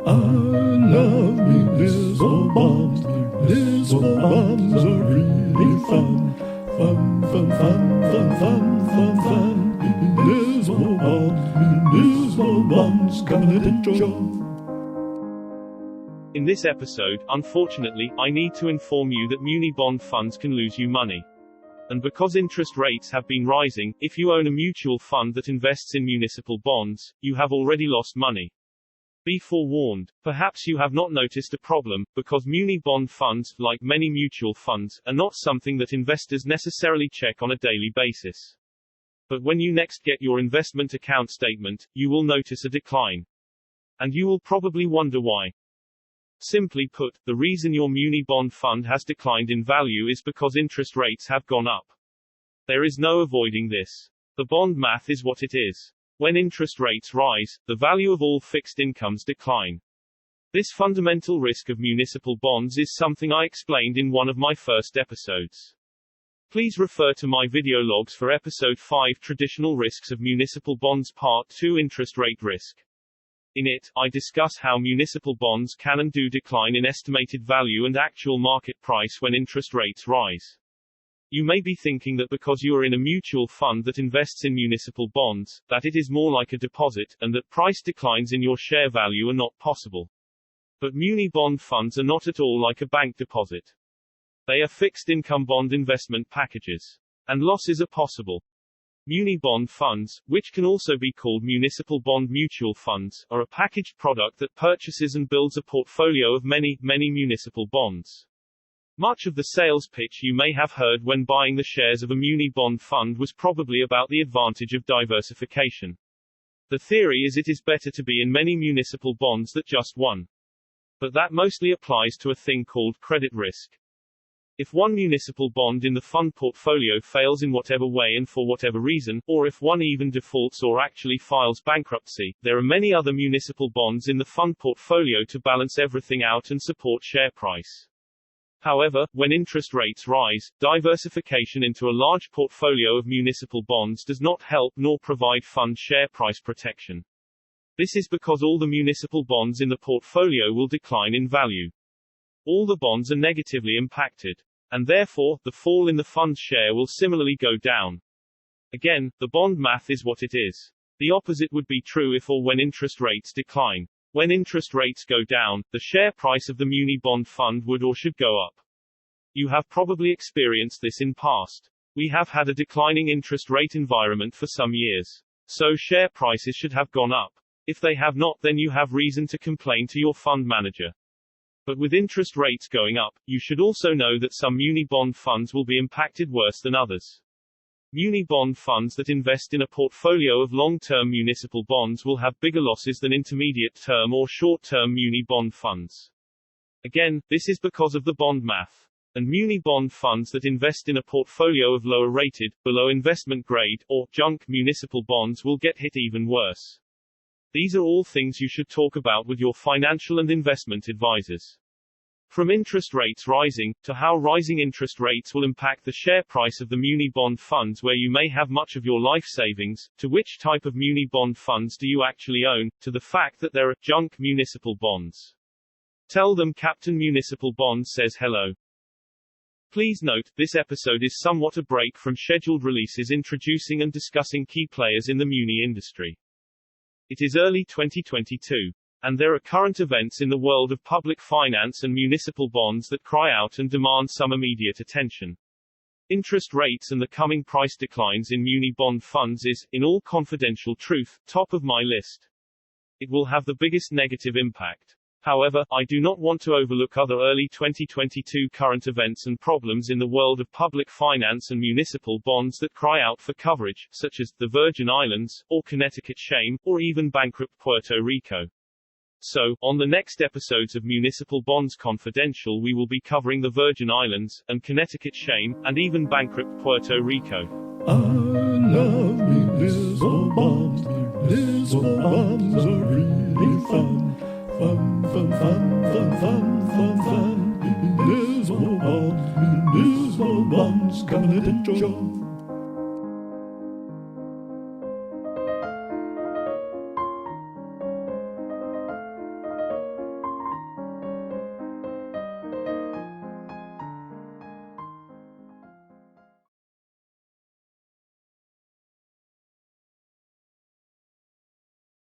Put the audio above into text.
I love municipal bonds. Municipal bonds are really fun. Fun, fun, fun, fun, fun, fun, fun. Municipal bonds, come and enjoy. In this episode, unfortunately, I need to inform you that Muni Bond Funds can lose you money. And because interest rates have been rising, if you own a mutual fund that invests in municipal bonds, you have already lost money. Be forewarned. Perhaps you have not noticed a problem, because Muni Bond Funds, like many mutual funds, are not something that investors necessarily check on a daily basis. But when you next get your investment account statement, you will notice a decline. And you will probably wonder why. Simply put, the reason your Muni Bond Fund has declined in value is because interest rates have gone up. There is no avoiding this. The bond math is what it is. When interest rates rise, the value of all fixed incomes decline. This fundamental risk of municipal bonds is something I explained in one of my first episodes. Please refer to my video logs for episode 5 Traditional Risks of Municipal Bonds Part 2 Interest Rate Risk. In it, I discuss how municipal bonds can and do decline in estimated value and actual market price when interest rates rise. You may be thinking that because you are in a mutual fund that invests in municipal bonds, that it is more like a deposit, and that price declines in your share value are not possible. But Muni Bond Funds are not at all like a bank deposit. They are fixed income bond investment packages. And losses are possible. Muni Bond Funds, which can also be called Municipal Bond Mutual Funds, are a packaged product that purchases and builds a portfolio of many municipal bonds. Much of the sales pitch you may have heard when buying the shares of a Muni Bond Fund was probably about the advantage of diversification. The theory is it is better to be in many municipal bonds than just one. But that mostly applies to a thing called credit risk. If one municipal bond in the fund portfolio fails in whatever way and for whatever reason, or if one even defaults or actually files bankruptcy, there are many other municipal bonds in the fund portfolio to balance everything out and support share price. However, when interest rates rise, diversification into a large portfolio of municipal bonds does not help nor provide fund share price protection. This is because all the municipal bonds in the portfolio will decline in value. All the bonds are negatively impacted. And therefore, the fall in the fund's share will similarly go down. Again, the bond math is what it is. The opposite would be true if or when interest rates decline. When interest rates go down, the share price of the Muni Bond Fund would or should go up. You have probably experienced this in past. We have had a declining interest rate environment for some years. So share prices should have gone up. If they have not, then you have reason to complain to your fund manager. But with interest rates going up, you should also know that some Muni Bond Funds will be impacted worse than others. Muni Bond Funds that invest in a portfolio of long-term municipal bonds will have bigger losses than intermediate-term or short-term Muni Bond Funds. Again, this is because of the bond math. And Muni Bond Funds that invest in a portfolio of lower-rated, below investment grade, or junk municipal bonds will get hit even worse. These are all things you should talk about with your financial and investment advisors. From interest rates rising, to how rising interest rates will impact the share price of the Muni Bond Funds where you may have much of your life savings, to which type of Muni Bond Funds do you actually own, to the fact that there are junk municipal bonds. Tell them Captain Municipal Bonds says hello. Please note, this episode is somewhat a break from scheduled releases introducing and discussing key players in the muni industry. It is early 2022. And there are current events in the world of public finance and municipal bonds that cry out and demand some immediate attention. Interest rates and the coming price declines in Muni Bond Funds is, in all confidential truth, top of my list. It will have the biggest negative impact. However, I do not want to overlook other early 2022 current events and problems in the world of public finance and municipal bonds that cry out for coverage, such as the Virgin Islands, or Connecticut shame, or even bankrupt Puerto Rico. So, on the next episodes of Municipal Bonds Confidential we will be covering the Virgin Islands, and Connecticut shame, and even bankrupt Puerto Rico. I love municipal bonds. Municipal bonds are really fun. Fun, fun, fun, fun, fun, fun, fun. Municipal bonds, come and enjoy.